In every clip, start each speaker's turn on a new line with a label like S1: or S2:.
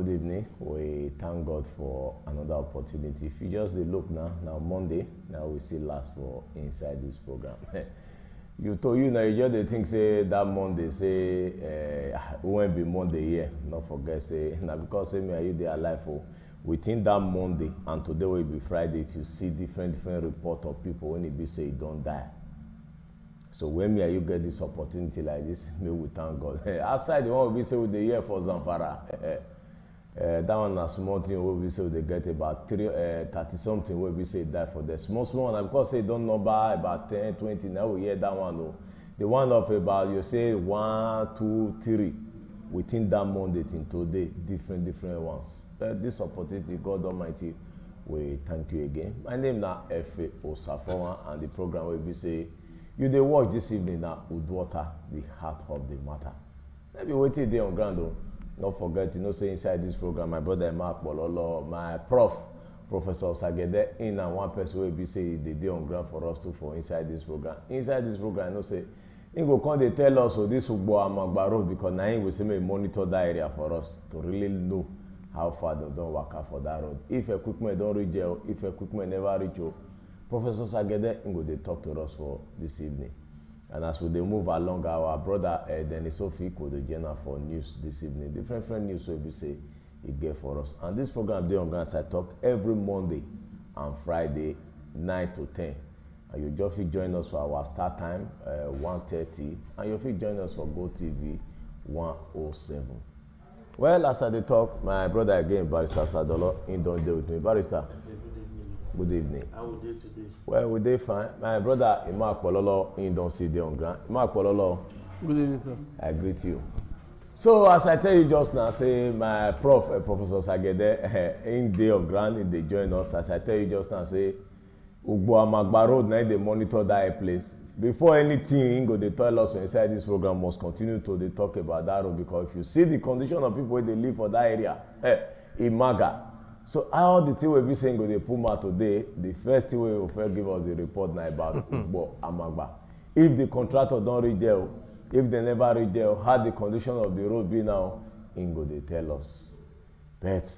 S1: good evening. We thank God for another opportunity. If you just look now Monday, now we see last for inside this program. You just think say that Monday say it won't be Monday here. Not forget say now because say me are you there alive for within that Monday and today will be Friday. If you see different report of people when it be say you don't die. So when me and you get this opportunity like this, me we thank God. Outside the one we say with the year for Zamfara. That one a small thing we say they get about 30 something where we say die for the small one. Because say don't number about 10, 20. Now we hear that one. No. The one of about you say 1, 2, 3 within that Monday till today, different ones. This opportunity, God Almighty, we thank you again. My name now F.A. Osafowa and the program will be say. You dey watch this evening now, Uduota, the heart of the matter. Maybe wait till day on ground though. Don't forget, say inside this program, my brother Mark Bololo, my Professor Sagede, in and one person will be say the day on ground for us too for inside this program. Inside this program, say, he go come they tell us so this Ugbo Amagba road because now he will say monitor that area for us to really know how far they don't work out for that road. If equipment don't reach there, if equipment never reach you, Professor Sagede they talk to us for this evening. And as we move along, our brother Dennis Ofik will journal for news this evening. Different news will be say he gave for us. And this program Day on Ground I talk every Monday and Friday 9 to 10. And you just join us for our start time 1:30, and you fit join us for GoTV 107. Well, as I talk, my brother again, Barrister Sadolo, in don't deal with me. Barrister. Good evening.
S2: How would you today?
S1: Well, we dey fine. My brother Imak Pololo, in don't see the on ground. Imak Pololo.
S3: Good evening, sir.
S1: I greet you. So, as I tell you just now, say my Professor Sagede, in day on ground, they join us. As I tell you just now, say Ugbo Amagba Road, now they monitor that place. Before anything, they tell us inside this program must continue to they talk about that road because if you see the condition of people they live for that area, Imaga. So all the thing we be saying go dey put out today, the first thing we will first give us the report now about Ugbo Amagba. If the contractor don't reach there, if they never reach there, how the condition of the road be now, Ingo they tell us. But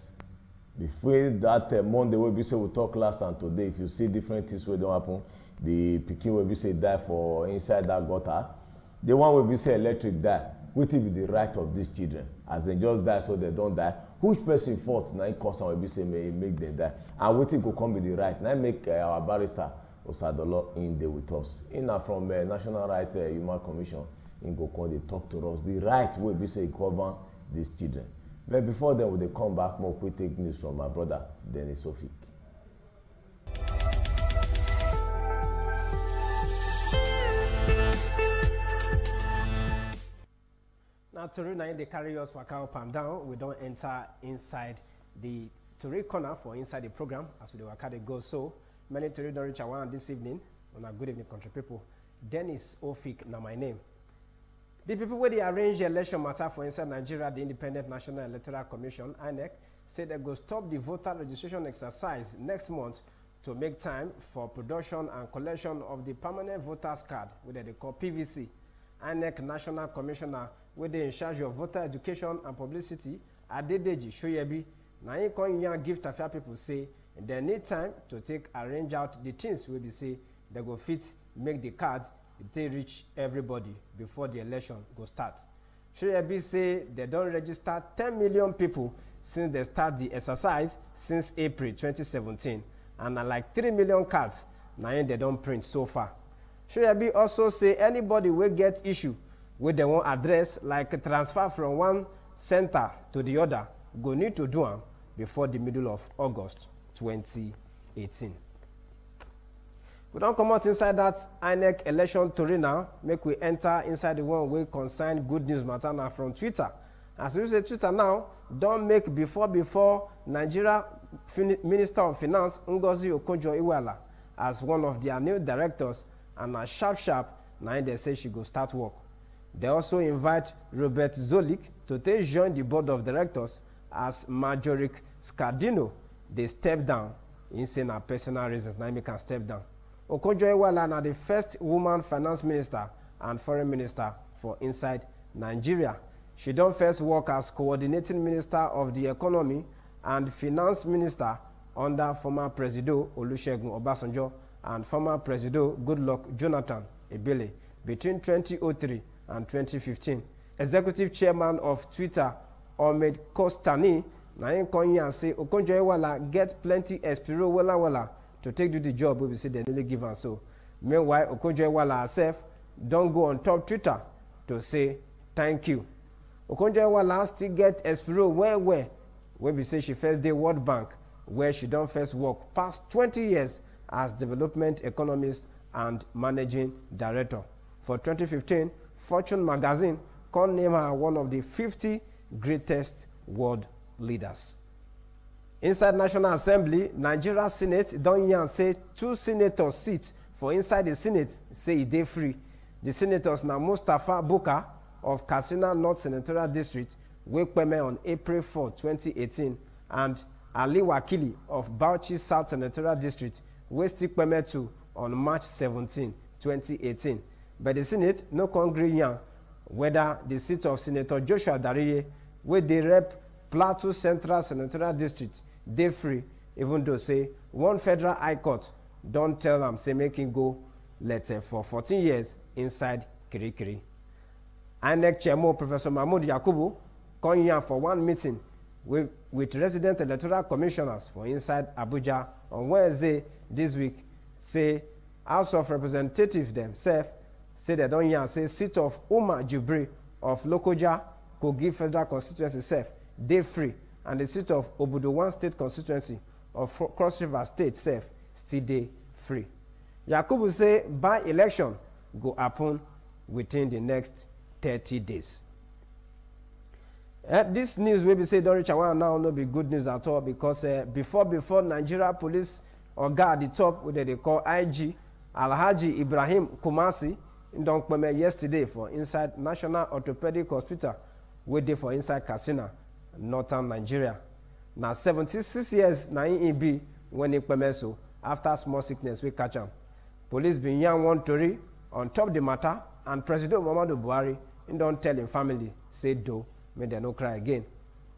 S1: before that Monday we be say we talk last and today, if you see different things wey don't happen, the pikin will be say die for inside that gutter, the one will be say electric die. What will be the right of these children? As they just die so they don't die. Which person fault now cause will be say may make them die? And what will come with the right? Now make our barrister Osadolo in there with us. In from National Right Human Commission, in go come they talk to us. The right will be say cover these children. But before then, they come back more quick take news from my brother Dennis Ofik.
S4: Now, Tori, they carry us waka up and down. We don't enter inside the Tori corner for inside the program as we waka they go. So, many Tori don't reach around this evening. On a good evening, country people. Dennis Ofik, now my name. The people where they arrange the election matter for inside Nigeria, the Independent National Electoral Commission, INEC, said they go stop the voter registration exercise next month to make time for production and collection of the permanent voters card, which they call PVC. INEC National Commissioner, where they in charge of voter education and publicity, Adedeji Shoyebi, now he come here give Tafia people say they need time to take arrange out the things we be say they go fit make the cards if they reach everybody before the election go start. Shoyebi say they don't register 10 million people since they start the exercise since April 2017, and like 3 million cards now they don't print so far. Shoyebi also say anybody will get issue with their own address, like transfer from one center to the other, go need to do them before the middle of August 2018. We don't come out inside that INEC election Tori now, make we enter inside the one we concern good news matter now from Twitter. As we say Twitter now, don't make before Nigeria Minister of Finance, Ngozi Okonjo-Iweala, as one of their new directors, and a sharp, now they say she go start work. They also invite Robert Zolik to join the board of directors as Majoric Scardino. They step down in saying personal reasons. Now he can step down. Okonjo-Iweala now the first woman finance minister and foreign minister for inside Nigeria. she don first work as coordinating minister of the economy and finance minister under former Presido Olusegun Obasanjo and former Presido Goodluck Jonathan Ebele between 2003 and 2015. Executive chairman of Twitter, Ahmed Kostani, na him come here and say Okonjo-Iweala get plenty experience wella to take do the job wey be say dem really give am so. Meanwhile, Okonjo-Iweala herself don go on top Twitter to say thank you. Okonjo-Iweala still get experience well wey be say she first dey World Bank, where she don first work past 20 years as development economist and managing director. For 2015, Fortune magazine can name her one of the 50 greatest world leaders. Inside National Assembly, Nigeria Senate don yarn say 2 senators seats for inside the Senate say e dey free. The senators na Mustapha Bukar of Katsina North Senatorial District wey kpeme on April 4, 2018, and Ali Wakili of Bauchi South Senatorial District wey still kpeme too on March 17, 2018. But the Senate no con gree yarn whether the seat of Senator Joshua Dariye wey dey rep Plateau Central Senatorial District dey free, even though say one federal high court don tell am say make him go letter for 14 years inside Kirikiri. INEC Chairman Professor Mahmood Yakubu come here for one meeting with resident electoral commissioners for inside Abuja on Wednesday this week. Say House of Representatives themselves say they don hear say seat of Umar Jibri of Lokoja Kogi Federal Constituency sef dey free, and the seat of Obudu 1 State Constituency of Cross River State sef still dey free. Yakubu say by-election go happen within the next 30 days. This news wey be say don reach our now no be good news at all, because before Nigeria Police Oga at the top, wey they call IG Alhaji Ibrahim Kumasi, don kpeme yesterday for inside National Orthopedic Hospital wey dey for inside Katsina, northern Nigeria. Na 76 years na he be when he kpeme so after small sickness wey catch am. Police bin yarn one tori on top the matter, and President Muhammadu Buhari don tell him family say do make dem no cry again.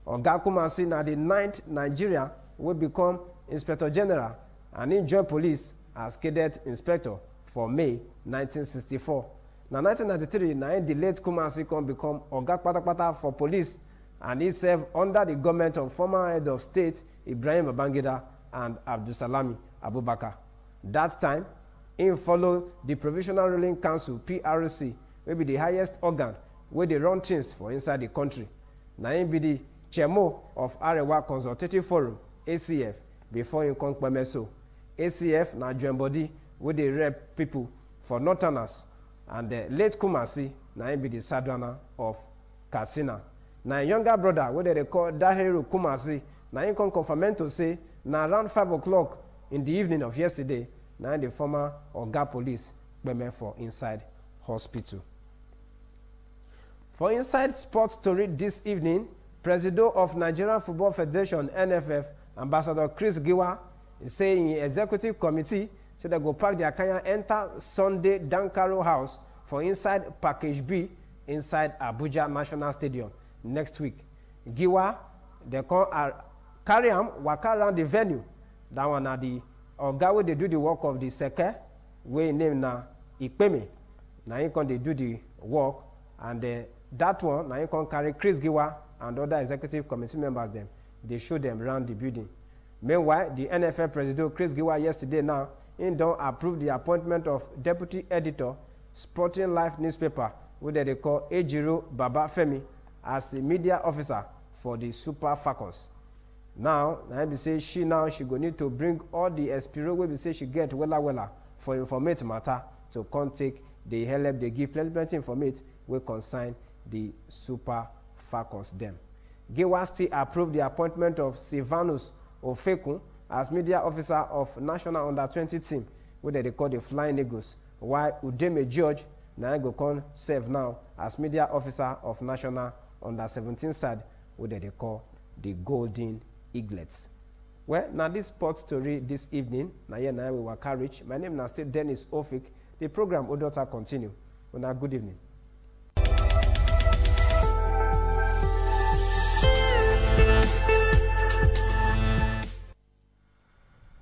S4: Oga Kumasi na the 9th Nigeria wey become Inspector General, and he join police as cadet inspector for May 1964. Na 1993 na the late Kumasi come become Oga Patapata for police, and he served under the government of former head of state Ibrahim Babangida and Abdulsalami Abubakar. That time, he followed the Provisional Ruling Council (PRC), wey be the highest organ wey dey run things for inside the country. Na him be the chairman of Arewa Consultative Forum (ACF) before he come kpeme so. ACF na join body wey dey rep people for northerners, and the late Kumasi na him be the Sardauna of Katsina. Na him younger brother wey dey call Dahiru Kumasi na him come confirm to say na around 5 o'clock in the evening of yesterday na the former Oga Police kpeme for inside hospital. For inside sports story this evening, President of Nigerian Football Federation (NFF), Ambassador Chris Giwa, is saying in executive committee say they go pack their Kanya enter Sunday Dankaro House for inside Package B inside Abuja National Stadium next week. Giwa, they carry am waka around the venue. That one na the Oga wey dey do the work of the Seke, wey name na Ikpeme. Na him come dey do the work, and that one na him come carry Chris Giwa and other executive committee members them. They show them around the building. Meanwhile, the NFL President Chris Giwa yesterday now, he don approve the appointment of deputy editor Sporting Life newspaper, wey they call Ejiro Baba Femi, as a media officer for the Super Falcons. Now, na be say she go need to bring all the experience wey be say she get wella for informate matter to come take the help they give plenty informate wey concern the Super Falcons them. Giwa still approved the appointment of Silvanus Ofekun as media officer of National Under-20 team, wey they call the Flying Eagles, while Udeme George na go come serve now as media officer of National Under-17 side, wey they call the Golden Eaglets. Well, now this sports story this evening, na here na we waka reach. My name is still Dennis Ofik. The program Uduota continue. Una good evening.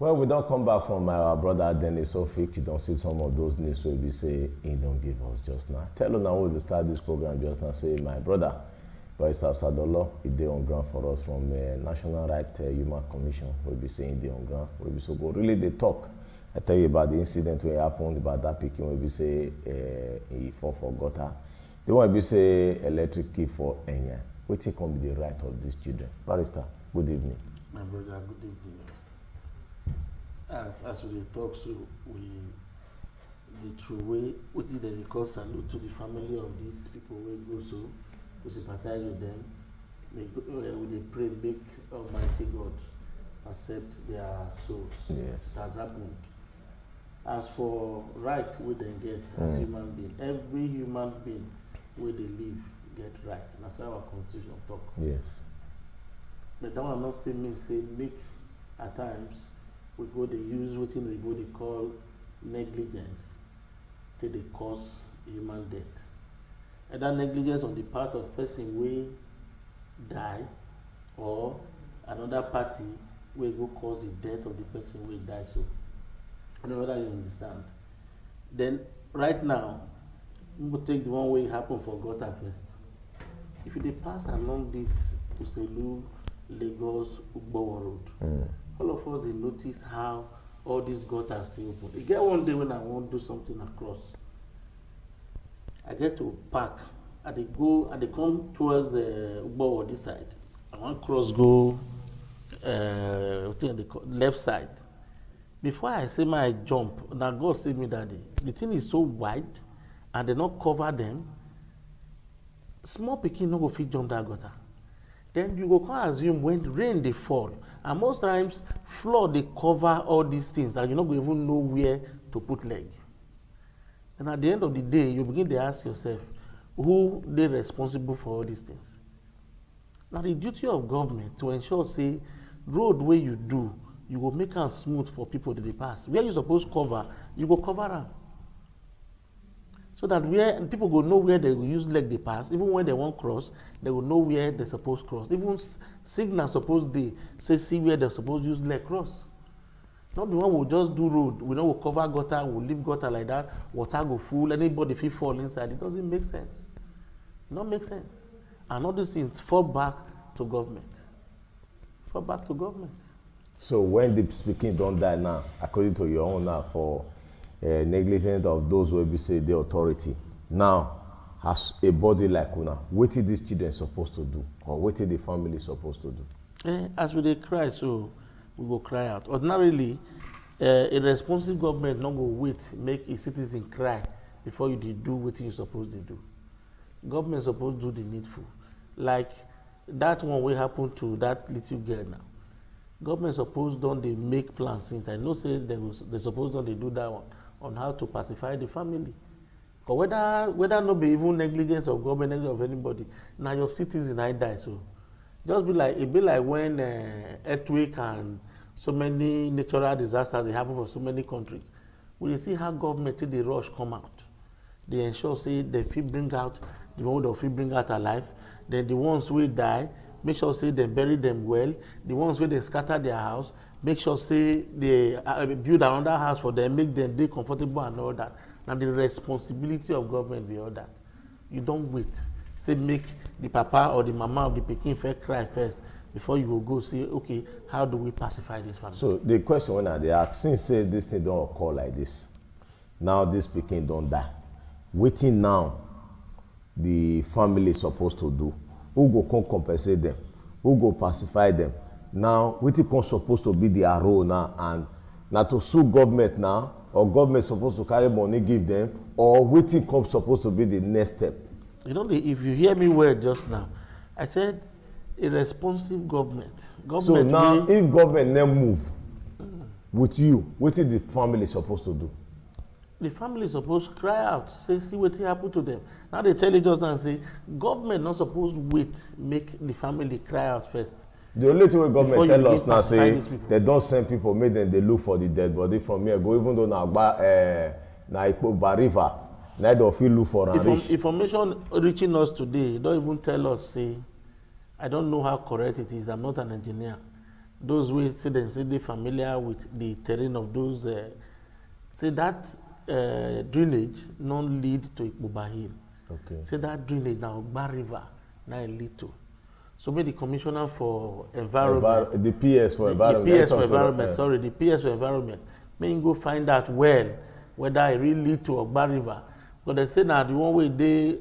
S1: Well, we don't come back from our brother Dennis Ofik. You don't see some of those news where we say he don't give us just now. Tell us now we'll start this program just now. Say my brother, Barrister Sadolo, he did on ground for us from National Right Human Commission. We'll be saying they on ground. We'll be so good. Really, they talk. I tell you about the incident where it happened about that picking. We'll be say he fall for gutter. They want to be say electric key for Enya. What think can be the right of these children? Barrister, good evening.
S2: My brother, good evening. As we talk, so the true way, what is the call salute to the family of these people who go so, we sympathize with them. We pray, make Almighty God accept their souls.
S1: Yes.
S2: It has happened. As for right, we then get as human being, every human being where they live get right. That's how our constitution talk.
S1: Yes.
S2: But that one not still mean say make at times we go they use what they call negligence till they cause human death. And that negligence on the part of person will die or another party will go cause the death of the person will die. So I don't know whether you understand. Then right now, we will take the one way it happened for gutter first. If they pass along this Uselu, Lagos, Ugbowo Road, all of us they notice how all these gutters still open. You get one day when I want to do something across. I get to park, and they come towards Ugbowo this side. I want cross go left side. Before I say my jump, now God saved me that day. The thing is so wide, and they not cover them. Small pikin no go fit jump that gutter. Then you go come assume when rain they fall, and most times flood they cover all these things that you not go even know where to put leg. And at the end of the day, you begin to ask yourself, who they responsible for all these things? Now the duty of government to ensure say road where you do, you go make am smooth for people to pass. Where you suppose cover, you go cover am. So that where people go know where they will use leg they pass, even when they won't cross, they will know where they supposed to cross. Even signal suppose they say see where they supposed to use leg cross. Not the one will just do road, we know we'll cover gutter, we'll leave gutter like that, water go full, anybody feel fall inside. It doesn't make sense. It don't make sense. And all these things fall back to government. Fall back to government.
S1: So when the speaking don't die now, according to your own now for negligence of those who will say the authority. Now, as a body like Una, what are these children supposed to do? Or what are the family supposed to do?
S2: As we they cry, so we go cry out. Ordinarily, a responsive government not go wait, make a citizen cry before you do what you supposed to do. Government supposed to do the needful. Like that one will happen to that little girl now. Government supposed don't they make plans since I know say they supposed don't they do that one on how to pacify the family. But whether no be even negligence of government, negligence of anybody, now your citizen I die so. Just be like when earthquake and so many natural disasters they happen for so many countries. We see how government till the rush come out. They ensure say they fit bring out the one that fit bring out alive. Then the ones who die, make sure say they bury them well. The ones where they scatter their house, make sure say they build another house for them, make them dey comfortable and all that. Now the responsibility of government be all that. You don't wait. Say make the papa or the mama of the pikin first cry first before you will go say, okay, how do we pacify this family?
S1: So the question when they ask, since say this thing don't occur like this, now this pikin don't die. Waiting now, the family is supposed to do. Who go come compensate them? Who go pacify them? Now, what is supposed to be their role now? And now to sue government now, or government supposed to carry money give them, or what is supposed to be the next step?
S2: You know, if you hear me well just now, I said a responsive government.
S1: So now, if government then move with you, what is the family supposed to do?
S2: The family is supposed to cry out, say, see what happened to them. Now they tell you just now and say, government not supposed to wait, make the family cry out first.
S1: The only thing government tell us now say they don't send people, make them they look for the dead body from here. Go even though na Ipoba River, neither of you look for an
S2: information reaching us today, don't even tell us, say, I don't know how correct it is, I'm not an engineer. those wey say dem say dey familiar with the terrain of those say that drainage no lead to Ikpoba Hill.
S1: Okay.
S2: Say that drainage na Ogba River na e lead to. So make the commissioner for environment,
S1: the PS for environment,
S2: the PS for environment, sorry, the PS for environment, may him go find out well whether it really lead to Ogba River. But they say now the one way they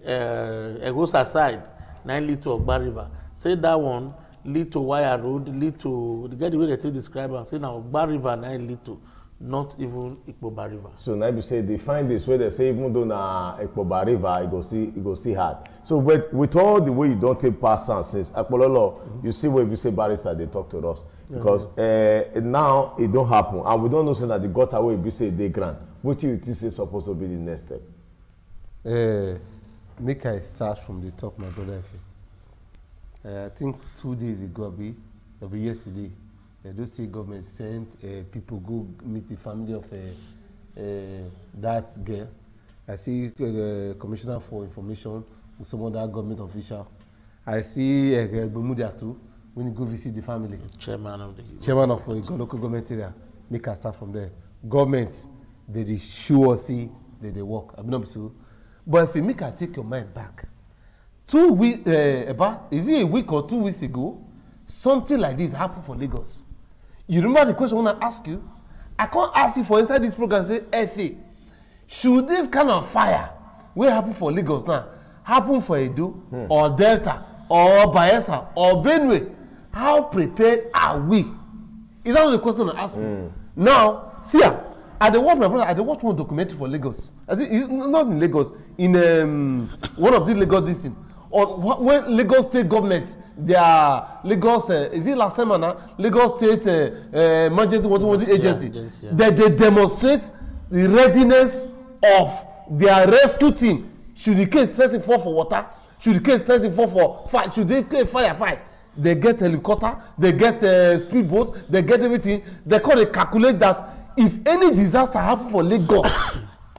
S2: Egosa side, now lead to Ogba River. Say that one lead to Wire Road, lead to the way they describe and say now Ogba River now lead to, not even Ikpoba River. So
S1: now you say they find this where they say even though na Ikpoba River it go see hard. So but with all the way you don't take past since Akpololo, you see where you say barrister they talk to us because now it don't happen and we don't know so that the gutter way you say they grant. What you think is supposed to be the next step?
S3: Make I start from the top, my brother. I think 2 days ago, maybe yesterday, those state government sent people go meet the family of that girl. I see Commissioner for Information with some other government official. I see Bermuda too when you go visit the family.
S2: Chairman of
S3: the local government area. Make I start from there. Government, they sure see that they work. I mean, not so. But if you make I take your mind back, 2 weeks about is it a week or 2 weeks ago, something like this happened for Lagos. You remember the question I want to ask you? I can't ask you for inside this program say, FA, should this kind of fire wey happen for Lagos now happen for Edo or Delta or Bayelsa or Benue? How prepared are we? Is that the question I ask you? Now, see, I watch my brother. I watch one documentary for Lagos. I think not in Lagos, in one of the Lagos districts. Or when Lagos state government, their Lagos is it last summer Lagos state emergency agency. They demonstrate the readiness of their rescue team. Should the case person fall for water? Should the case person fall for fire? Should they fight? They get helicopter, they get speedboat, they get everything. They calculate that if any disaster happen for Lagos,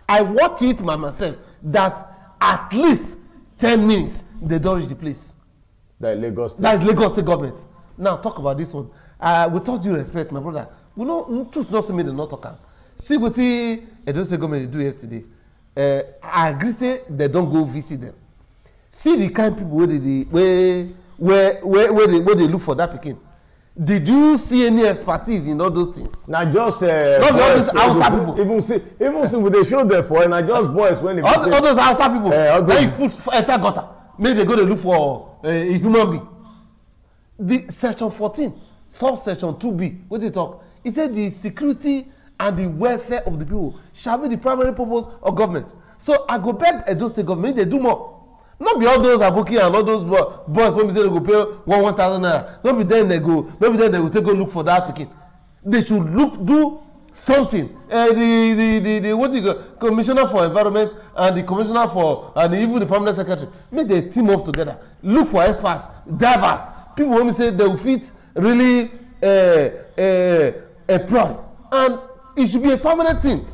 S3: I watch it by myself that at least 10 minutes they don't reach the place.
S1: That Lagos
S3: state government. Now talk about this one. With all due respect, my brother, we know truth not say me they not talk. See what the Edo State government do yesterday. I agree say they don't go visit them. See the kind of people where they look for that pikin. Did you see any expertise in all those things?
S1: Now just
S3: not boys, those outside people.
S1: Even see they show there for and just boys when they
S3: all those outside people. Then you put enter gutter. Maybe they go to look for a human being. The section 14, subsection 2B, what they talk? It said the security and the welfare of the people shall be the primary purpose of government. So I go beg Edo State government, they do more. Not be all those aboki and all those boys when we say they go pay 1,000 naira. Not be then they go take a look for that pikin. They should do something. The what you go, Commissioner for Environment and the Commissioner for and even the Permanent Secretary make they team up together. Look for experts, divers, people when we say they will fit really employ, and it should be a permanent thing.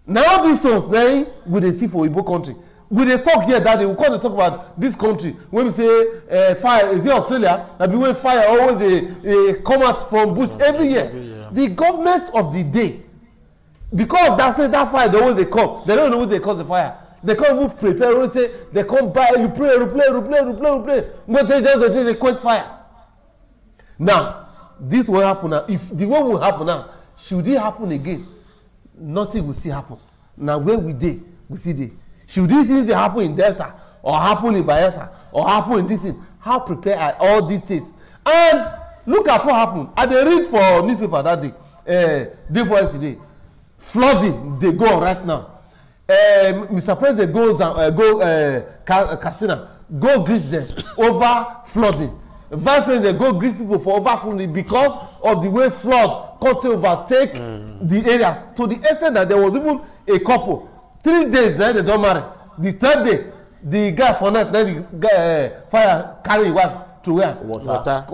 S3: Now these ones now we dey see for Igbo country. We dey talk here that they will come to talk about this country when we say fire is it Australia and be when fire always come out from bush every year. The government of the day, because that say that fire they always come, they don't know who they cause the fire. They can't even prepare. When say they come buy you play. But they just quench fire. Now this will happen now. If the one will happen now, should it happen again? Nothing will still happen. Now where we see dey. Should these things happen in Delta or happen in Bayelsa or happen in this thing? How prepared are all these things? And look at what happened. I dey read for newspaper that day for yesterday. Flooding dey go on right now. Mr. President go Katsina, go greet them over flooding. Vice President go greet people for over flooding because of the way flood come to overtake the areas to the extent that there was even a couple 3 days then they don't marry. The 3rd day, the guy for night, then the fire carry his wife to where? Water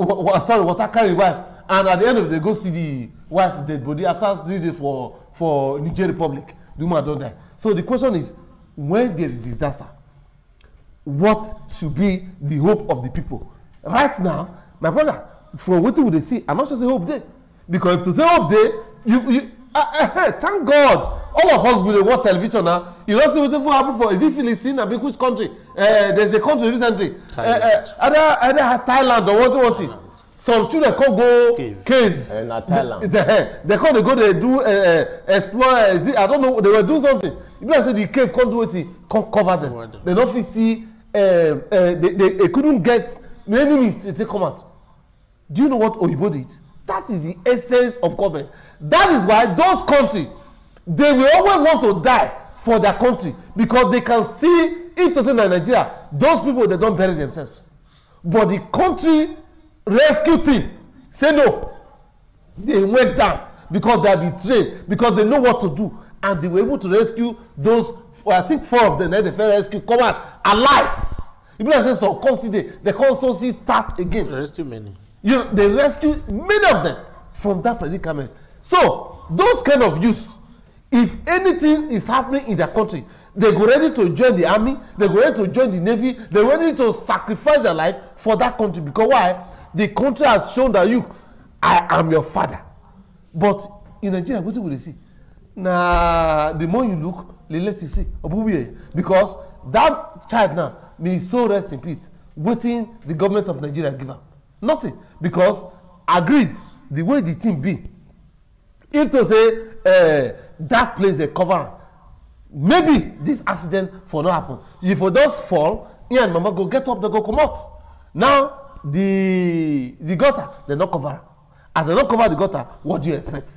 S3: carry his wife. And at the end of the day, go see the wife dead body after 3 days for Niger Republic. The woman don't die. So the question is, when there is disaster, what should be the hope of the people? Right now, my brother, from what we see, I'm not sure say hope there. because if to say up there thank God all of us will watch television now. You don't see wetin for happen for is it Philistine abi which country there's a country recently either Thailand or what some children come go cave
S1: na Thailand
S3: they come dey go dey do explore I don't know they were doing something you know say the cave come do wetin come cover them they no fit see they couldn't get the enemies to take come out. Do you know what Oyibo did? That is the essence of government. That is why those countries they will always want to die for their country because they can see if to say na Nigeria those people they don bury themselves but the country rescue team say no they went down because they are betrayed because they know what to do and they were able to rescue those I think 4 of them the first rescue come out alive. You know say some country the constituency start again.
S2: Rescue many.
S3: You know, they rescue many of them from that predicament. So those kind of youths, if anything is happening in their country, they go ready to join the army, they go ready to join the navy, they ready to sacrifice their life for that country. Because why? The country has shown that I am your father. But in Nigeria, what will they see? Nah, the more you look, the less you see. Because that child now may so rest in peace, waiting the government of Nigeria give up. Nothing. Because agreed, the way the thing be, if to say that place they cover, maybe this accident for not happen. If it does fall, he and mama go get up, they go come out. Now the gutter they not cover. As they not cover the gutter, what do you expect?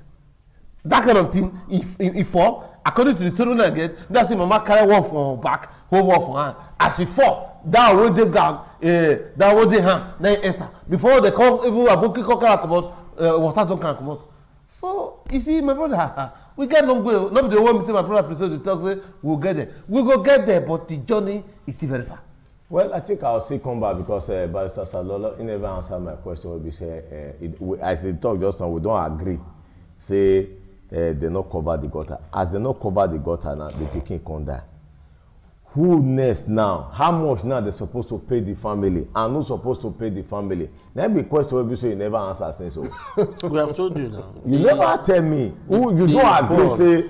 S3: That kind of thing, if fall, according to the story again, that's the mama carry one for her back, hold one for her. As she fall, that way they ground, that way they hand, then enter. Before they come, even a bookie cocker come out, water don't come out. So you see, my brother, we get long way. Nobody want me to say my brother president to talk say we'll get there. We go get there, but the journey is still very far.
S1: Well, I think I'll still come back because Barrister Salola, he never answered my question. Will be say, as they talk just now, we don't agree. Say they not cover the gutter. As they not cover the gutter now, the pikin come die. Who next now? How much now they supposed to pay the family? And who's supposed to pay the family? That be question will be so you never answer since so.
S2: We have told you now.
S1: You never tell me. Who you don't agree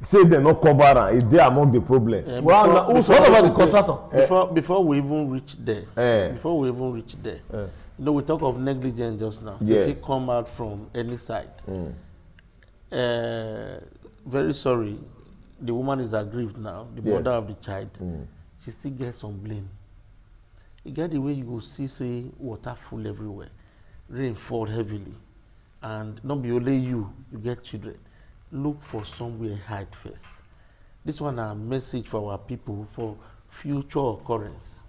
S1: say they not cover am. Is there among the problem?
S3: What about the contractor?
S2: Before we even reach there, you know, we talk of negligence just now.
S1: Yes.
S2: If it come out from any side, very sorry, the woman is aggrieved now, the mother of the child, she still gets some blame. You get the way you go see, say, water full everywhere, rain fall heavily, and not be only you get children. Look for somewhere hide first. This one a message for our people for future occurrence.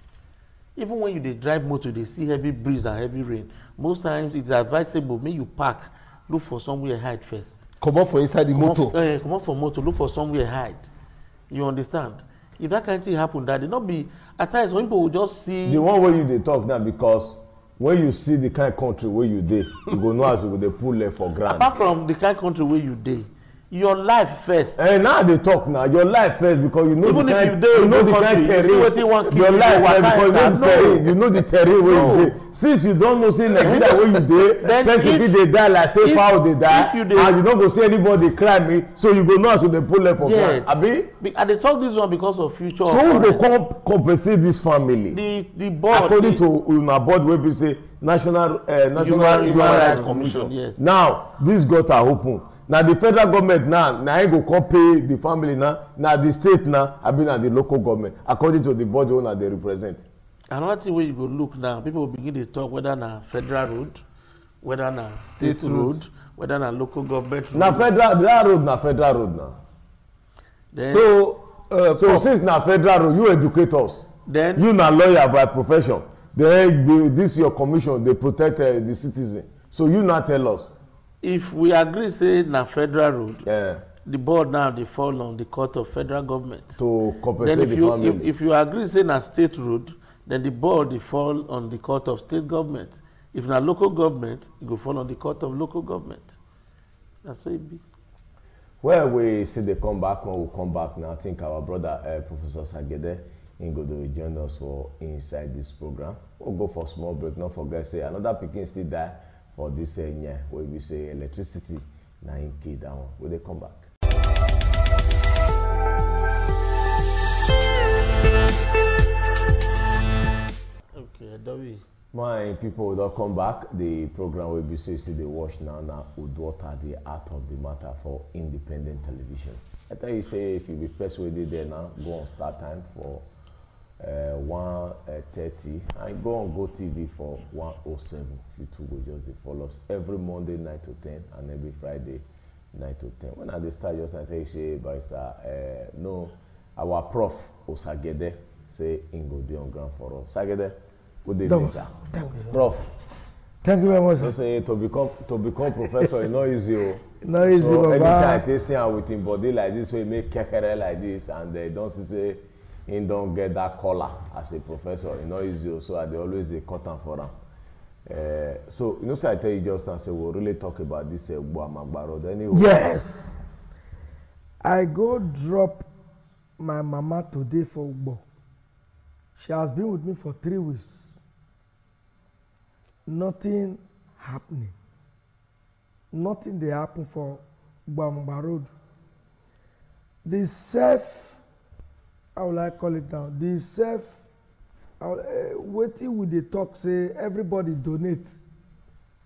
S2: Even when you drive motor, they see heavy breeze and heavy rain. Most times it's advisable, make you park, look for somewhere hide first.
S3: Come up for inside the motor.
S2: Come up for motor, look for somewhere hide. You understand? If that kind of thing happen, that it not be at times when people will just see
S1: the one where you they talk now because when you see the kind of country where you dey, you go know as you go dey pull left for ground.
S2: Apart from the kind of country where you dey, your life first.
S1: Now they talk now your life first because you know
S2: even
S1: the kind,
S2: if you know the kind terrain.
S1: Your life first because you know the terrain. You know the terrain where you dey. Since you don't know say Nigeria where you dey, person fit dey die like say fowl dey die, and you don't go see anybody cry me, so you go know as you dey pull left for ground. Abi?
S2: And they talk this one because of future.
S1: So who go compensate this family?
S2: The board.
S1: According to una board wey be say National Human Rights Commission.
S2: Yes.
S1: Now this gutter open. Now the federal government now go come pay the family now the state now abi na the local government according to the body owner they represent.
S2: Another thing where you go look now, people will begin to talk whether na federal road, whether na state road, whether na local government road.
S1: Na federal road now.
S2: Then,
S1: so since na federal road, you educate us.
S2: Then
S1: you na lawyer by profession. Then this your commission they protect the citizen. So you now tell us.
S2: If we agree say na federal road,
S1: the
S2: board now they fall on the court of federal government
S1: to compensate
S2: then
S1: the family.
S2: If you agree say na state road, then the board they fall on the court of state government. If na local government, it go fall on the court of local government. That's what it be.
S1: Well, we see they come back. When we come back now, I think our brother Professor Sagede is going to join us for inside this program. We'll go for a small break. Don't forget say another pikin still die for this year where we say electricity 9K down. Will they come back?
S2: Okay, Dawi.
S1: My people will come back. The program will be so you see the watch now Uduota, the art of the matter for independent television. I tell you say if you be persuaded there now, go on start time for 1:30 and go on Go TV for 1:07. You two will just follow us every Monday 9 to 10 and every Friday 9 to 10. When I start just I tell you say barrister no our prof Osagede say Ingo dey on ground for us. Sagede, good evening, sir.
S5: Thank you.
S1: Prof.
S5: Thank you very much.
S1: Just say to become professor is not easy.
S5: Not easy,
S1: so
S5: Baba.
S1: anytime they see am with him body like this, we make kekere like this, and they don't say he don't get that collar as a professor. It's not easy. So they always they cut am for am. So you know, so I tell you just now, say we'll really talk about this Buamagba Road anyway.
S5: Yes. I go drop my mama today for Ugbo. She has been with me for 3 weeks. Nothing happening. Nothing they happen for Buamagba Road. The how will I call it now? The waiting with the talk say everybody donate.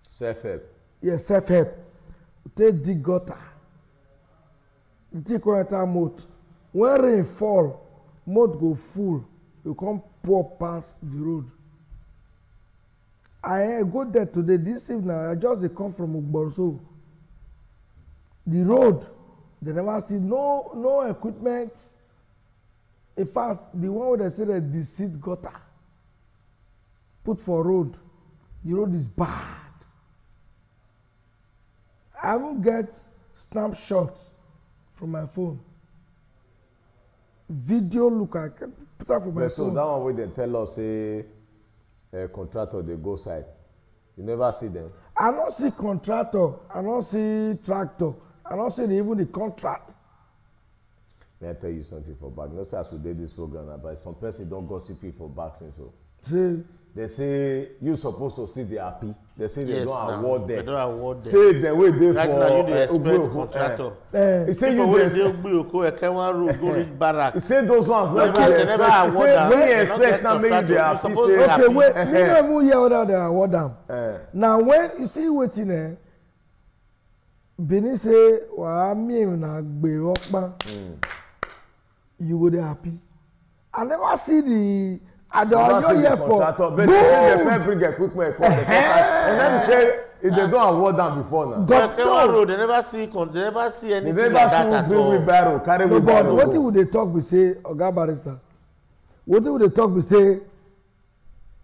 S1: Self-help.
S5: Yes, self-help. Take dig gutter. Take water moat. When rain fall, moat go full. You come pour past the road. I go there today, this evening, I just come from Ugborso. The road, they never see no equipment. In fact, the one where they say that the seed gutter put for road, the road is bad. I won't get snapshots from my phone. Video look, I can put that from my phone.
S1: So that one where they tell us say contractor they go side. You never see them.
S5: I don't see contractor. I don't see tractor. I don't see even the contract.
S1: May I tell you something for back? No, as we did this program, but some person don't gossip for back and so.
S5: See.
S1: They say you're supposed to see the happy. They say they
S2: Yes,
S1: don't award them.
S2: They don't award them.
S1: Say the way they
S2: right
S1: for
S2: now you dey expect contractor.
S1: He say
S2: people
S1: you
S2: wey
S1: dey
S2: dey Uduota Ekenwa road go reach barrack.
S1: He say those ones not
S2: They
S1: really
S2: never
S1: expect. He
S2: award
S1: say
S2: them.
S1: when you
S2: They not
S1: expect
S2: get
S1: now make you
S2: contractor.
S1: dey
S2: You
S1: happy.
S2: suppose
S1: Say
S2: to
S5: Okay,
S2: happy.
S5: wait. Me no even hear whether they award them. Now when you see wetin Benin say wa me na gbe okpa. You go dey happy. I never see the I don't hear for
S1: but they say they first bring equipment come the contract and then say if they don't award them before now.
S2: Ekenwa road they never see anything
S1: They
S2: like
S1: never
S2: that
S1: see
S2: at
S1: who bring
S2: all.
S1: wheelbarrow carry
S5: no, but
S1: wheelbarrow
S5: wetin
S1: go.
S5: we dey talk be say Oga Barrister, wetin we dey talk be say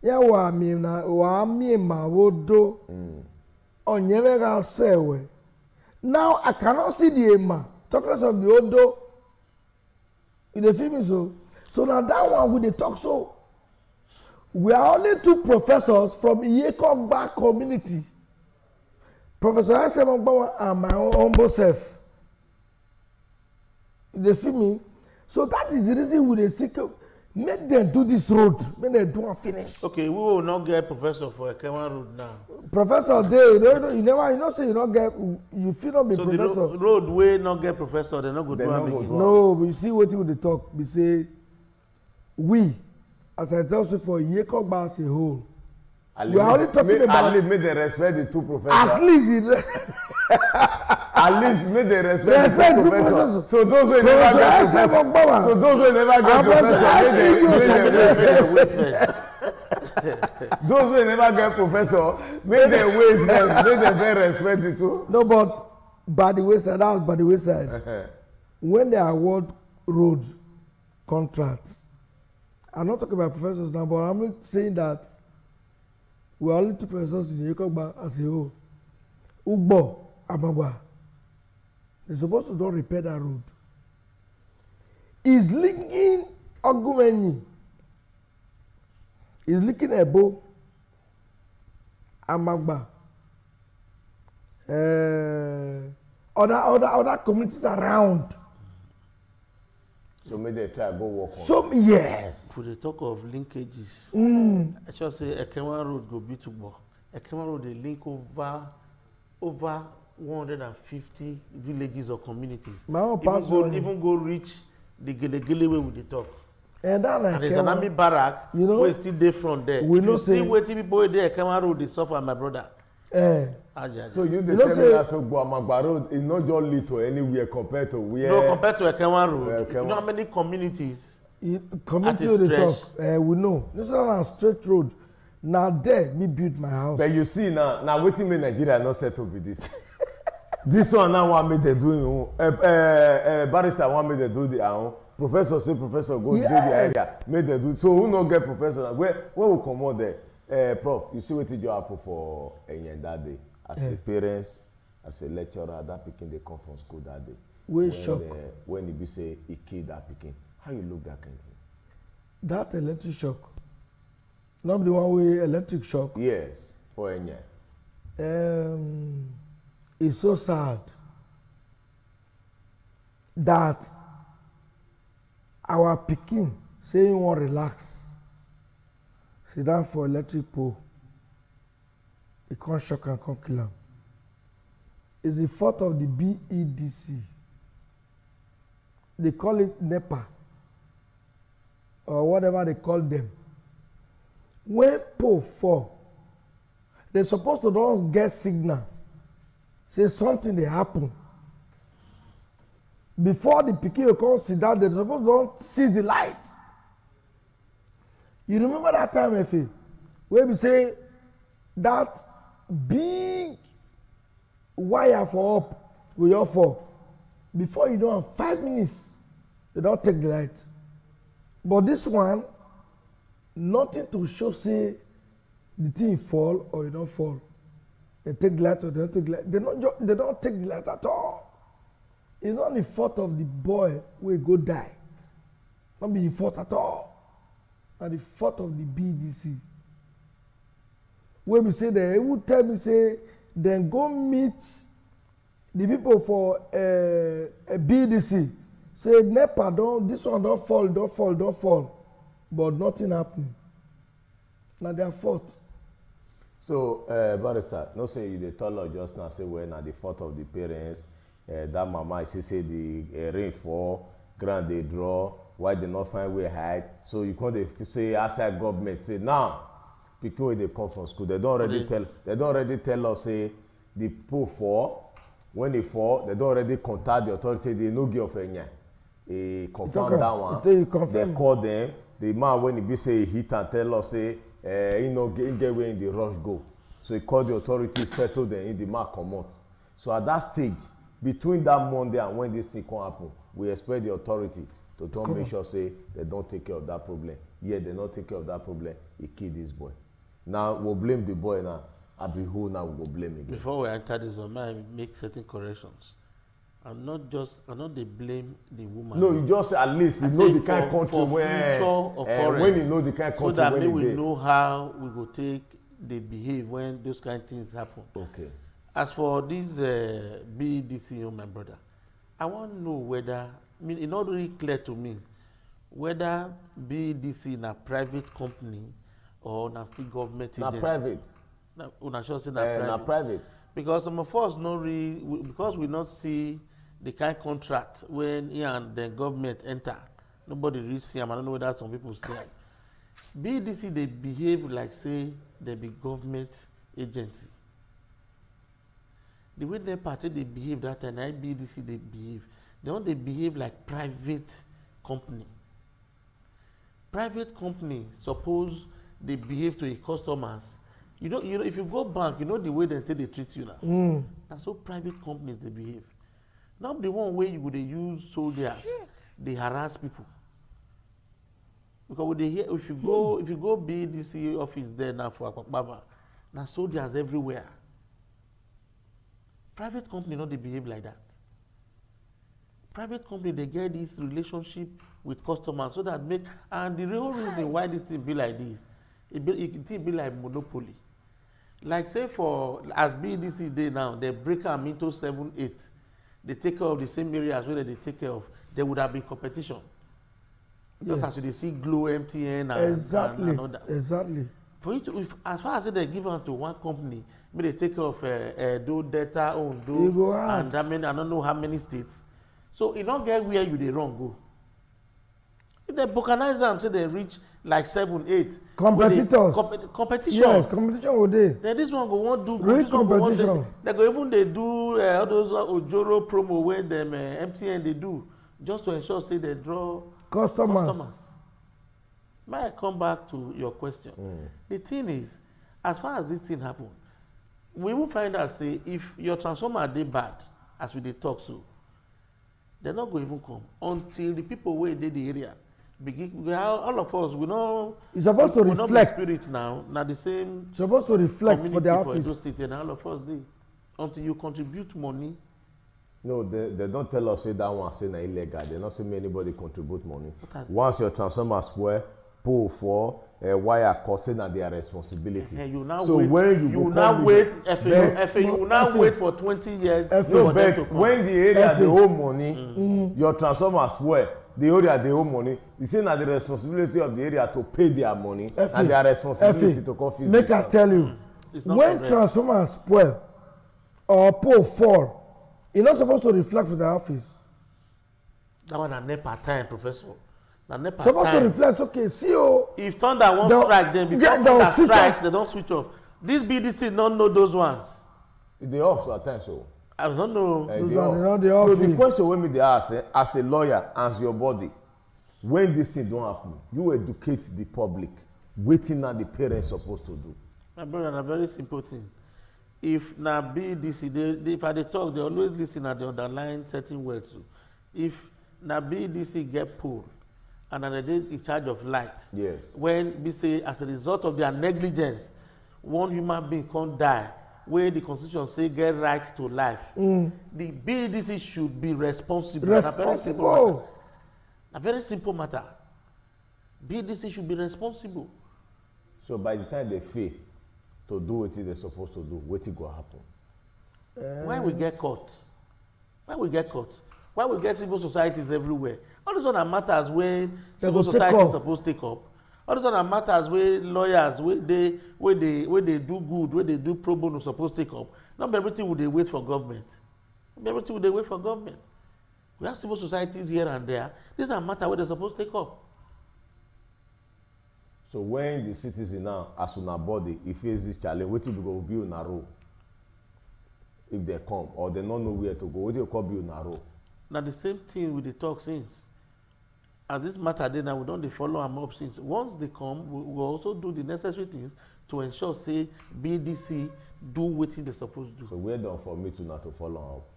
S5: yawa mi na wa mi ma wodo onyere ga sewe. Now I cannot see the ema talk less of the odo. You dey feel me so? So now that one we dey talk so. We are only 2 professors from Iyekogba community. Professor Asemogbawa and my humble self. They feel me? So that is the reason we dey seek make them do this road, make them do and finish.
S2: Okay, we will not get professor for Ekenwa road now.
S5: Professor dey, you know say you not get, you fit not be
S2: So
S5: professor.
S2: the road wey not get professor, they not go
S1: They
S2: do
S1: no
S2: am
S1: go
S2: again.
S1: do am.
S5: No, but you see wetin we dey talk be say we, as I tell you for Iyekogba as a whole, we are only talking about
S1: at least make they respect the 2 professors.
S5: at least the
S1: At least make they respect
S5: Respect
S1: the
S5: the
S1: professor.
S5: professor.
S1: So those wey never
S5: Professor
S1: get
S5: Asem
S1: professor.
S5: Ogbawa.
S1: So those wey never get
S5: Professor
S1: professor,
S5: Asem
S1: make they
S2: Wait first.
S1: those wey never get professor, make them wait them, make them very respect it too.
S5: No, but by the wayside, that was by the wayside. When they award road contracts, I'm not talking about professors now, but I'm saying that we are only 2 professors in Iyekogba as a whole. Ugbo, Amagba, they're supposed to don't repair that road. It's linking Ogumenyi. It's linking Ebo, Amagba, other communities around.
S1: So make they try go work on.
S5: So yes.
S2: For the talk of linkages, I just say Ekenwa road go be to Ugbo. Ekema Road dey link over 150 villages or communities.
S5: My own pass on.
S2: Even go reach the Gele where we dey talk.
S5: And that like
S2: There's an army barrack wey still dey front there. If you see wetin people wey dey Ekema Road dey suffer, my brother.
S1: So you dey tell me that so Amagba Road is not just lit to anywhere compared to where.
S2: No, compared to Ekema Road. You know how many communities?
S5: Community wey dey talk. We know. This one na straight road. Na there me build my house.
S1: But you see now wetin make Nigeria not settle with this. This one now wan make dem do barrister wan make dem do their own. Professor say professor go do the area make dem do. So who no get professor? Where we comot there? Prof, you see wetin just happen for Enyen that day. As a parents, as a lecturer, that pikin dey come from school that day.
S5: Wey shock.
S1: When e be say e kill that pikin, how you look that kind thing?
S5: That electric shock. Not the one way electric shock.
S1: Yes, for
S5: Enyen. It's so sad that our pikin say he wan relax, sit down for electric pole, e come shock and come kill am. It's the fault of the BEDC. They call it NEPA or whatever they call them. When pole fall, they supposed to don get signal say something dey happen before the pikin go come sit down. They suppose don seize the light. You remember that time, Efe, wey be say that big wire for up go just fall before you don 5 minutes they don take the light. But this one, nothing to show say the thing fall or e don fall. They take the light or they don't take the light. They don't take the light at all. It's not the fault of the boy wey go die. Not be the fault at all. Na the fault of the BDC. Wey be say they even tell me say then go meet the people for a BDC. Say NEPA this one don't fall. But nothing happen. Na their fault.
S1: So, barrister, no say you dey tell us just now say well na the fault of the parents. That mama say the rain fall, ground dey draw, why they not find way hide? So you come dey say outside government say now pikin wey dey come from school, they don already tell us say the pole fall. When they fall, they don already contact the authority. They no give of Enyen. Confirm that one. They call them. The man when he be say he hit and tell us say he get where in the rush go. So he called the authority, settle them in the man comot. So at that stage, between that Monday and when this thing come happen, we expect the authority to make sure say they don't take care of that problem. Yeah, they don't take care of that problem. He killed this boy. Now we'll blame the boy now. Who now we go blame again. Before we enter
S2: this one, I make certain corrections. I'm not they blame the woman.
S1: No, you just at least you know the kind of country when you know the kind of country
S2: so that maybe we know how we go take they behave when those kind of things happen.
S1: Okay.
S2: As for this BDC, my brother, I want to know whether it's not really clear to me whether BDC is a private company or na still government agency.
S1: Na private.
S2: Una sure say na
S1: private.
S2: Because some of us no really because we not see the kind of contract when he and the government enter. Nobody really see them. I don't know whether some people see it. BDC they behave like say they be government agency. The way they party they behave that time, BDC they behave. They don't they behave like private company. Private company suppose they behave to a customers. You know, if you go bank, you know the way they treat you now. That's how private companies they behave. Not the one way you would use soldiers, they harass people. Because if you go BDC office there now for Akpakpaba, now soldiers everywhere. Private company not they behave like that. Private company they get this relationship with customers so that and the real reason why this thing be like this, it be like monopoly. Like say for as BDC day now, they break them into 7-8. They take care of the same areas where they take care of. There would have been competition. Just as you see Glow, MTN, and
S5: exactly.
S2: and others.
S5: Exactly.
S2: For you to, if, as far as they give am to one company, may they take care of do data own do and that many, I don't know how many states. So you don't get where you dey wrong go. If they balkanize them, say they reach like 7, 8.
S5: Competitors.
S2: Competition.
S5: Yes, competition will dey.
S2: Then this one go want do
S5: Real
S2: this one go want
S5: competition.
S2: they go even they do all those Ojoro promo where them MTN they do just to ensure say they draw
S5: Customers.
S2: May I come back to your question? The thing is, as far as this thing happen, we will find out say if your transformer dey bad, as we dey talk so, they not go even come until the people wey dey the area begin. All of us we know.
S5: It's supposed to
S2: we
S5: reflect.
S2: Not be spirit now. Now the same.
S5: Supposed to reflect for the
S2: For Edo
S5: office.
S2: State and all of us dey until you contribute money.
S1: No, they don't tell us say that one say na illegal. They not say me anybody contribute money.
S2: Okay.
S1: Once your transformer spoil, pull for wire cut, say na their responsibility.
S2: You now
S1: so
S2: wait.
S1: when
S2: You now wait. You will now wait for 20 years
S1: no,
S2: for them
S1: but
S2: to come.
S1: when the area dey owe money, your transformer spoil, the area dey owe money. You say na the responsibility of the area to pay their money and their responsibility to come fix.
S5: Make I tell you, when
S2: correct.
S5: transformer spoil or pole fall, e not supposed to reflect to the office.
S2: That one na NEPA time, Professor. Na NEPA
S5: Supposed to
S2: time.
S5: reflect, okay, see oh.
S2: If thunder won't
S5: They'll-
S2: strike them, before
S5: yeah, they'll
S2: thunder
S5: switch
S2: strike,
S5: off.
S2: they don't switch off. This BDC don't know those ones.
S1: They off at times so.
S2: I don't know.
S5: Those
S1: They
S5: one,
S1: off.
S5: they know they
S1: So
S5: off
S1: the
S5: you.
S1: question wey me dey ask as a lawyer, as your body, when this thing don happen, you educate the public. Wetin na the parents suppose to do.
S2: My brother, na very simple thing. If na BDC, if I dey talk, they always listen at the underlying certain words too. If na BDC get pulled and na they in charge of light,
S1: Yes.
S2: when we say as a result of their negligence, one human being can't die, where the constitution say get right to life, the BDC should be responsible. Na very simple matter.
S5: Responsible.
S2: A very simple matter. BDC should be responsible.
S1: So by the time they fail to do wetin they suppose to do, wetin go happen?
S2: Why we get caught? Why we get caught? Why we get civil societies everywhere? All these other matters when civil
S5: go take
S2: society
S5: up.
S2: suppose take up. All these other matters where lawyers where they do good, where they do pro bono suppose take up. Not everything would they wait for government. Not everything would they wait for government. We have civil societies here and there. These are matters where they suppose take up.
S1: So when the citizen now, as una body, e face this challenge, wetin be go be una role? If they come or they no know where to go, wetin go come be una role?
S2: Now the same thing with the talk since. As this matter dey now, we don dey follow am up since. Once they come, we will also do the necessary things to ensure say BDC do wetin they suppose do.
S1: So where done for me to not to follow up?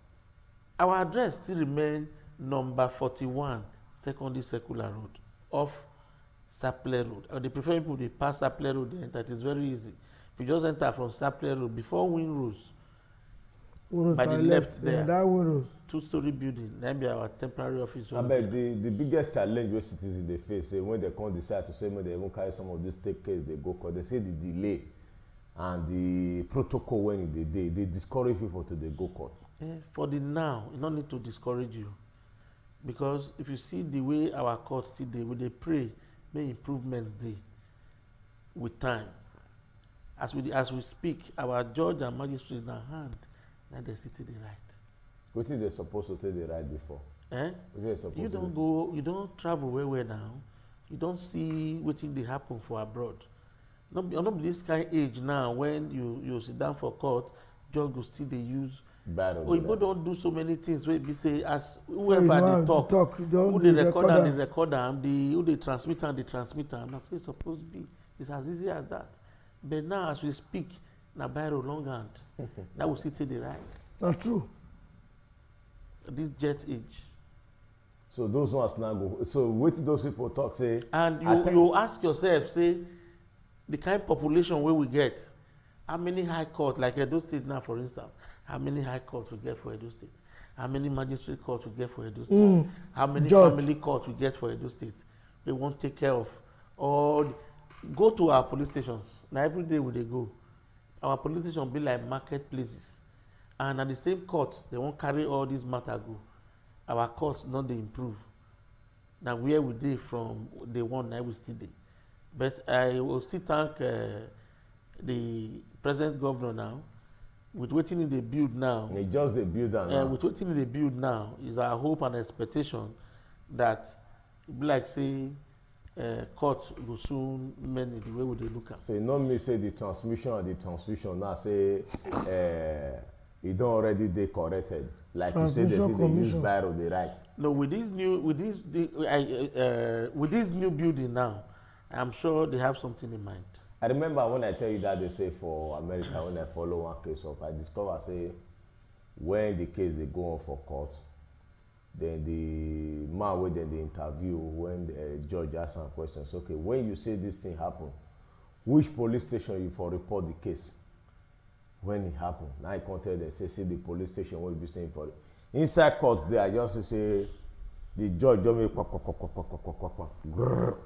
S2: Our address still remain number 41 Secondary Circular Road off Saple Road. They prefer people dey pass Saple Road dey enter. It is very easy. If you just enter from Saple Road before Windrose, by the left there,
S5: that windows.
S2: 2-story building, that be our temporary office.
S1: Abeg the biggest challenge wey citizens dey face say when they come decide to say make they even carry some of this take case dey go court, they say the delay and the protocol when e dey dey discourage people to dey go court.
S2: For the now, you no need to discourage you, because if you see the way our court still dey, we dey pray make improvements dey with time. As we speak, our judge and magistrate na hand na dey sit dey right.
S1: Wetin they suppose to take the right before? Wetin they suppose
S2: You
S1: to
S2: don
S1: do?
S2: go, you don travel well now, you don see wetin dey happen for abroad. No be this kind age now when you sit down for court, judge go still dey use.
S1: Bad
S2: Oyibo don do so many things wey be say as
S5: you
S2: whoever
S5: know
S2: dey talk,
S5: you don't
S2: who
S5: do
S2: dey record
S5: record
S2: am dey record am, who dey transmit am dey transmit am. Na so e suppose be. It's as easy as that. But now as we speak, na biro long hand. That we still take the right.
S5: Not true.
S2: This jet age.
S1: So those ones now go. So wetin those people talk say?
S2: And you ask yourself, say, the kind population wey we get, how many high court, like Edo State now for instance, how many high courts we get for Edo State? How many magistrate courts we get for Edo State? How many
S5: Judge.
S2: family courts we get for Edo State? We won't take care of all. Go to our police stations. Now every day we dey go. Our police station be like marketplaces. And at the same court, they won't carry all this matter go. Our courts not dey improve. Now where we dey from day one, now we still dey. But I will still thank the present governor now. With waiting in the build now.
S1: It's just the build now.
S2: With waiting in the build now is our hope and expectation that, like say, court will soon mend the way we look at.
S1: So you know me say the transmission and the transfusion now say it don't already they corrected. Like you say they use biro they write.
S2: No, with this new building now, I'm sure they have something in mind.
S1: I remember when I tell you that they say for America, when I follow one case up, I discover say when the case they go on for court, then the man with the interview, when the judge asks some questions, okay, when you say this thing happen, which police station you for report the case? When it happen, now I can't tell them, say the police station will be saying for it. Inside court there, I just say the judge just make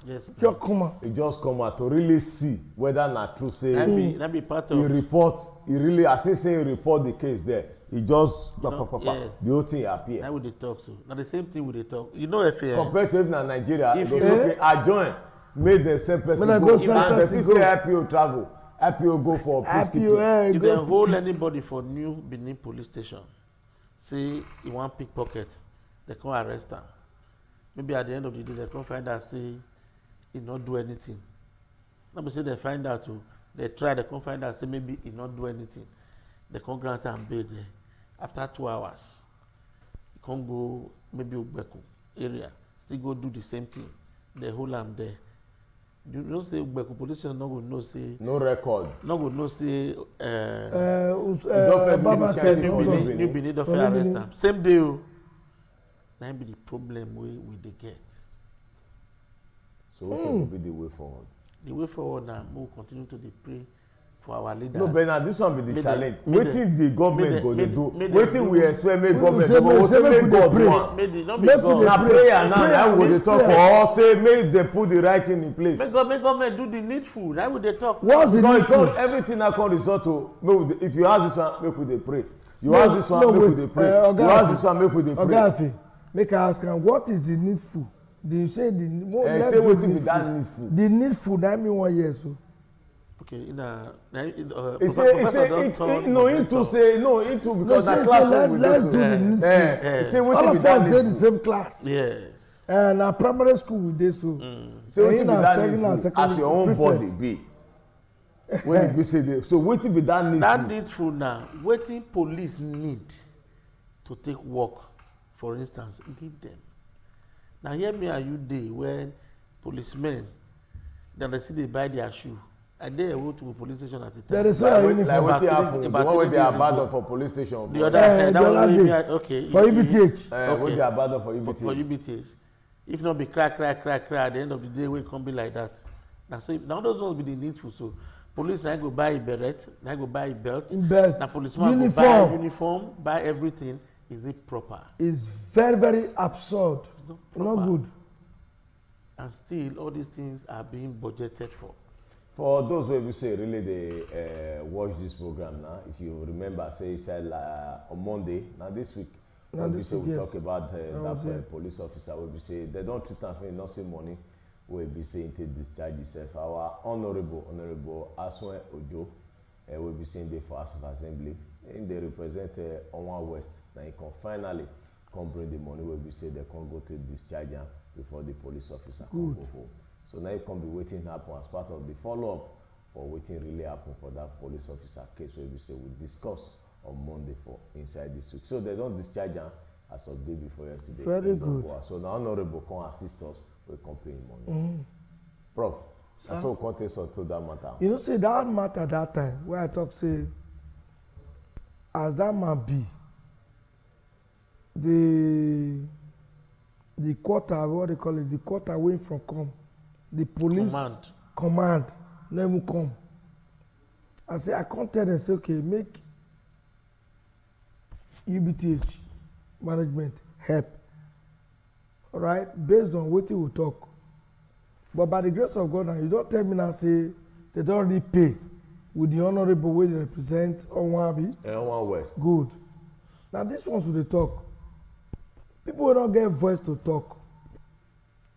S2: yes.
S5: Just come out.
S1: He just come out to really see whether na true say
S2: that be part of
S1: he report, he really as he say he report the case there. He just
S2: yes.
S1: the whole thing appear.
S2: That would they talk to. Now the same thing with they talk. You know if
S1: compared to if na Nigeria,
S2: if
S1: it was okay, I join, made the same person go. If the say IPO travel, IPO go for peacekeeping.
S2: If they hold anybody for New Benin police station, say he want pickpocket, they can't arrest him. Maybe at the end of the day, they can't find out, say, he not do anything. Not say they find out, they try, they can't find out, say, maybe he not do anything. They can't grant him bail there. After 2 hours, he can't go, maybe Ubeku area, still go do the same thing. They hold him there. You know, say, Ubeku police station not going to know, say...
S1: No record.
S2: Not going to know, say... New Benin don't arrest him. Same day, that be the problem we they get.
S1: So what will be the way forward?
S2: The way forward now, we will continue to pray for our leaders.
S1: No, but now this one be the challenge. Wetin the government go dey do? Wetin we expect make government do? We say make God do am.
S2: Make God.
S1: Na prayer now. Now we dey talk for say make they put the right thing in place.
S2: Make government do the needful. Now we dey talk.
S5: What's the needful?
S1: Everything na come result to. If you ask this one, make we dey pray. You ask this one, make we dey pray. You ask this one, make we dey pray.
S5: Ogafe, make I ask am, what is the needful? Do you say the
S1: say wetin be that needful?
S5: The needful that mean 1 year so.
S2: Okay,
S1: he say no into say no into because na class we
S5: let's do the needful.
S1: He say
S5: all of us dey the same class.
S2: Yes.
S5: Na primary school we dey so.
S1: Say wetin be that needful as your own body be. When it be say so wetin be that needful?
S2: That needful now, wetin police need to take work, for instance, give them. Now hear me and you dey when policemen then they see they buy their shoe. I dare go to a police station at the time.
S5: There is a uniform.
S1: Like wetin happen, the one wey dey abandon for police station.
S2: The other day, okay.
S5: For UBTH.
S1: Wey dey abandon for UBTH.
S2: For UBTH. If not be cry at the end of the day, we can't be like that. Now those ones be the needful. So police now go buy a beret, now go buy a belt. Now policeman go buy a uniform, buy everything. Is it proper?
S5: It's very, very absurd.
S2: It's not proper.
S5: Not good.
S2: And still, all these things are being budgeted for.
S1: For those who say really they watch this program now, if you remember, say you said on Monday, now this week, we talk about that police officer. We say they don't treat them for not say money. We be saying to discharge yourself. Our honorable Aswen Ojo, we be saying they for House of Assembly, and they represent Onwa West. Now you can finally come bring the money. We be say they can go to discharge them before the police officer can go home. So now you can be waiting happen as part of the follow-up for waiting really happen for that police officer case where we say we discuss on Monday for inside this week. So they don't discharge them as of day before yesterday.
S5: Very good.
S1: So the honorable can assist us with compaying money. Prof, that's what contest to that matter.
S5: You know, say that matter that time where I talk say, as that man be, the quarter, what they call it, the quarter away from come. The police command never come. I say I can't tell them say okay make UBTH management help. All right, based on what we talk. But by the grace of God, now you don't tell me now say they don't really pay with the honorable way they represent Onwa
S1: West.
S5: Good. Now this ones with the talk. People will not get voice to talk.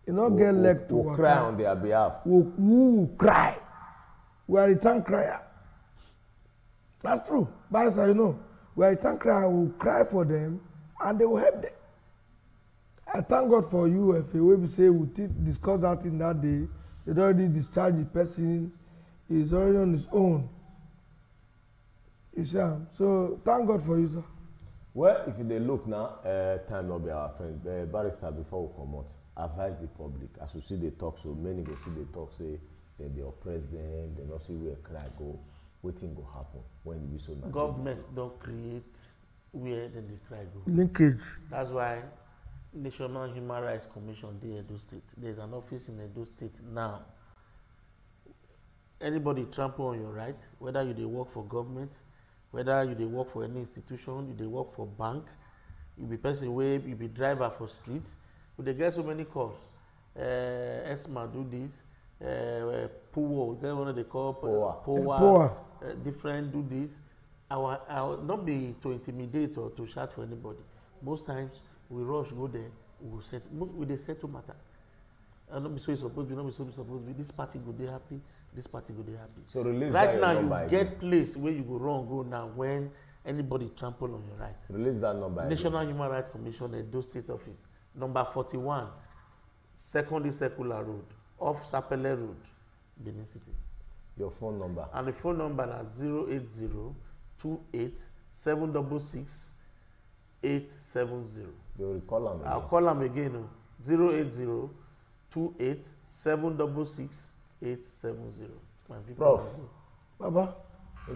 S5: You not get leg to
S1: we'll cry on their behalf.
S5: We will cry. We are a tongue crier. That's true. Barrister, you know, we are a tongue crier. We will cry for them and they will help them. I thank God for you. If we say we discuss that in that day, they already discharged the person. He's already on his own. You see, so thank God for you, sir.
S1: Well, if they look now, time not be our friend. Barrister, before we come out, advise the public. As you see they talk, so many go see they talk, say they oppress them, they not see where cry go. Wetin go happen when you so now?
S2: Government don't create where then they cry go.
S5: Linkage.
S2: That's why National Human Rights Commission dey Edo State. There's an office in Edo State now. Anybody trample on your right, whether you dey work for government, whether you dey work for any institution, you dey work for bank, you be person wey you be driver for street, we dey get so many calls. ESMA do this, POWA, get one they call POWA, different do this. Our not be to intimidate or to shout for anybody. Most times we rush go there, we dey settle matter. And not be so supposed to be, not be so supposed to be. This party go dey happy, this party go dey happy.
S1: So release
S2: right now you get place where you go wrong go now when anybody trample on your right.
S1: Release that number.
S2: National Human Rights Commission Edo State Office, number 41, Secondary Circular Road, off Sapele Road, Benin City.
S1: Your phone number.
S2: And the phone number is 08028766870.
S1: They will call them again.
S2: I'll call them again. 08028766870.
S1: Prof.
S5: Baba.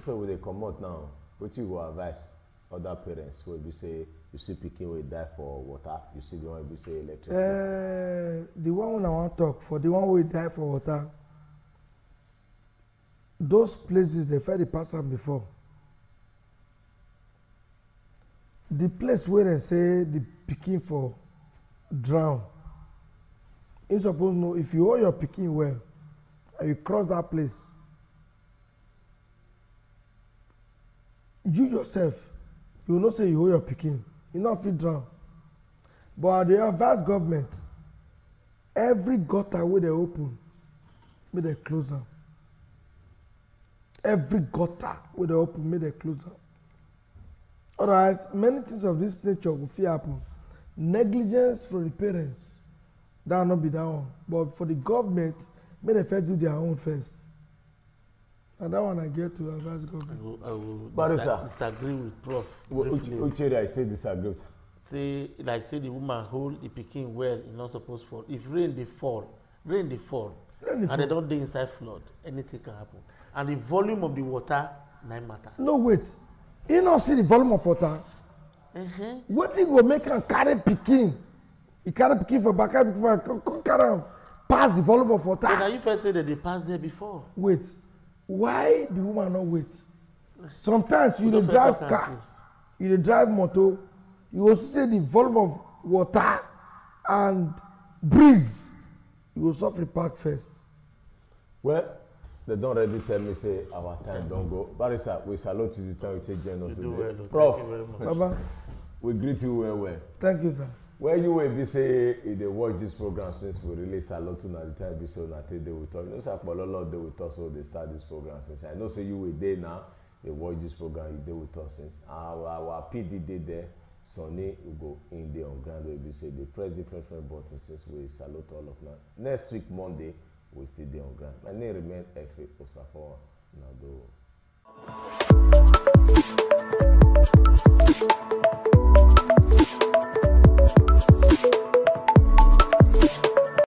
S1: So when they come out now, what you go advise other parents wey be say you see pikin wey die for water, you see the one wey be say electricity.
S5: The one I want to talk for, the one wey die for water, those places they ferry pass am before. The place where they say the pikin for drown, you suppose know if you hold your pikin well and you cross that place, you yourself, you will not say you hold your pikin, you not fit drown. But the advise government, every gutter where they open, may they close am. Every gutter where they open, may they close am. Otherwise, many things of this nature will fit happen. Negligence from the parents, that will not be that one. But for the government, may they first do their own first. And that one I get to advise government.
S2: I will
S1: Barrister.
S2: disagree with Prof.
S1: Which area I say disagree with?
S2: Say the woman hold the pikin well, e not supposed fall. If rain dey fall, and they don't dey inside flood, anything can happen. And the volume of the water na matter.
S5: No wait, you not see the volume of water. Wetin go make am carry pikin? He carry pikin for back, carry pikin for carry am pass the volume of water.
S2: So now you first say that they passed there before.
S5: Wait, why the woman not wait? Sometimes you dey drive car, you dey drive motor, you also see the volume of water and breeze, you go suffer park first.
S1: Well, they don't already tell me say our time don't go. Barrister, we salute you the time we take join us today.
S2: Well,
S1: Prof,
S2: thank you very much.
S5: Baba,
S1: we greet you well.
S5: thank you, sir.
S1: Where you will be say if they watch this program since we release salute to the time be so that they will talk. You know, say Apollo they will talk so they start this program since. I know say you will there now. They watch this program, you dey with us since. Our PD dey there. Sunday we go in there on ground where we say they press different buttons since we salute all of now. Next week Monday we still there on ground. My name remain F.A. Osafo Nado.